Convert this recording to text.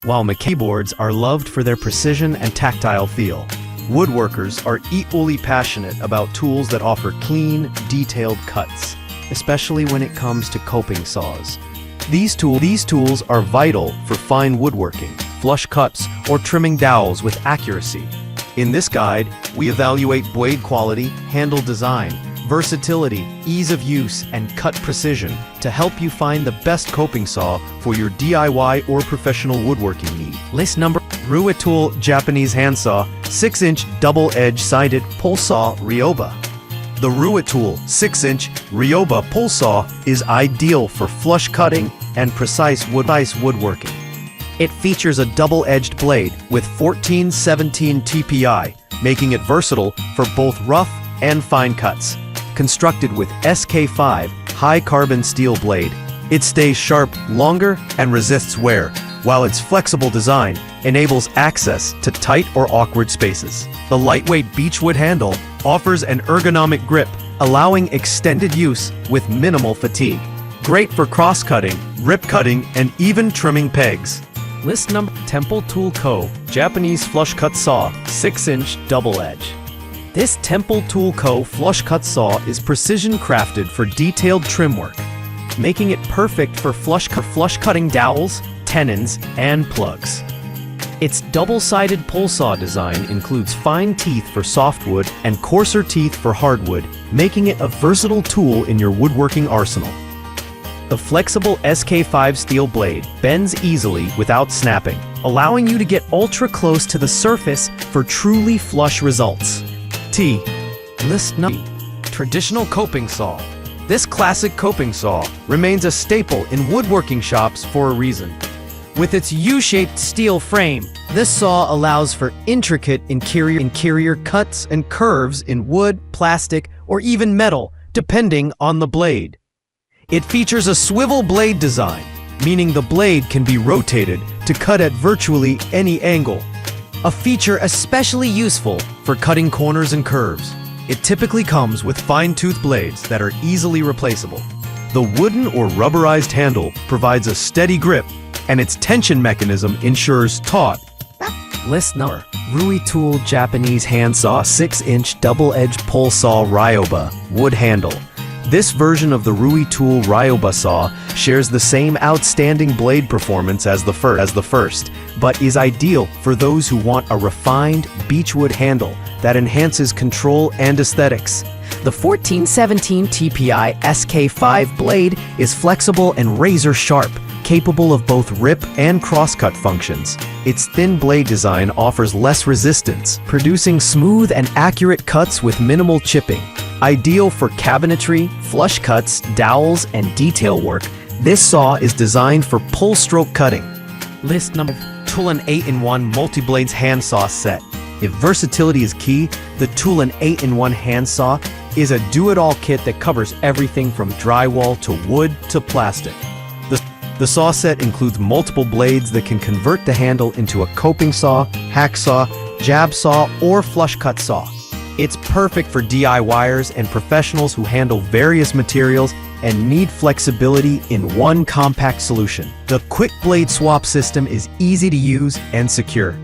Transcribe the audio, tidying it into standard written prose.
While mechanical boards are loved for their precision and tactile feel, woodworkers are equally passionate about tools that offer clean, detailed cuts, especially when it comes to coping saws. These tools are vital for fine woodworking, flush cuts, or trimming dowels with accuracy. In this guide, we evaluate blade quality, handle design, versatility, ease of use, and cut precision to help you find the best coping saw for your DIY or professional woodworking need. List number: ruitool Japanese handsaw, 6-inch double-edge sided pole saw ryoba. The ruitool 6-inch ryoba pole saw is ideal for flush cutting and precise woodworking. It features a double-edged blade with 1417 TPI, making it versatile for both rough and fine cuts. Constructed with SK5 high-carbon steel blade, it stays sharp longer and resists wear, while its flexible design enables access to tight or awkward spaces. The lightweight beechwood handle offers an ergonomic grip, allowing extended use with minimal fatigue. Great for cross-cutting, rip-cutting, and even trimming pegs. List number: Temple Tool Co. Japanese flush cut saw, 6-inch double edge. This Temple Tool Co. flush cut saw is precision crafted for detailed trim work, making it perfect for flush cutting dowels, tenons, and plugs. Its double-sided pole saw design includes fine teeth for softwood and coarser teeth for hardwood, making it a versatile tool in your woodworking arsenal. The flexible SK5 steel blade bends easily without snapping, allowing you to get ultra close to the surface for truly flush results. List number: Traditional coping saw. This classic coping saw remains a staple in woodworking shops for a reason. With its U-shaped steel frame, this saw allows for intricate interior cuts and curves in wood, plastic, or even metal, depending on the blade. It features a swivel blade design, meaning the blade can be rotated to cut at virtually any angle, a feature especially useful for cutting corners and curves. It typically comes with fine-tooth blades that are easily replaceable. The wooden or rubberized handle provides a steady grip, and its tension mechanism ensures taut. List number: ruitool Japanese handsaw, 6-inch double-edged pole saw ryoba wood handle. This version of the ruitool ryoba saw shares the same outstanding blade performance as the first, but is ideal for those who want a refined beechwood handle that enhances control and aesthetics. The 1417 TPI SK5 blade is flexible and razor sharp, capable of both rip and crosscut functions. Its thin blade design offers less resistance, producing smooth and accurate cuts with minimal chipping. Ideal for cabinetry, flush cuts, dowels, and detail work, this saw is designed for pull stroke cutting. List number: Toolan 8-in-1 Multi-Blades Handsaw Set. If versatility is key, the Toolan 8-in-1 handsaw is a do-it-all kit that covers everything from drywall to wood to plastic. The saw set includes multiple blades that can convert the handle into a coping saw, hacksaw, jab saw, or flush cut saw. It's perfect for DIYers and professionals who handle various materials and need flexibility in one compact solution. The quick blade swap system is easy to use and secure,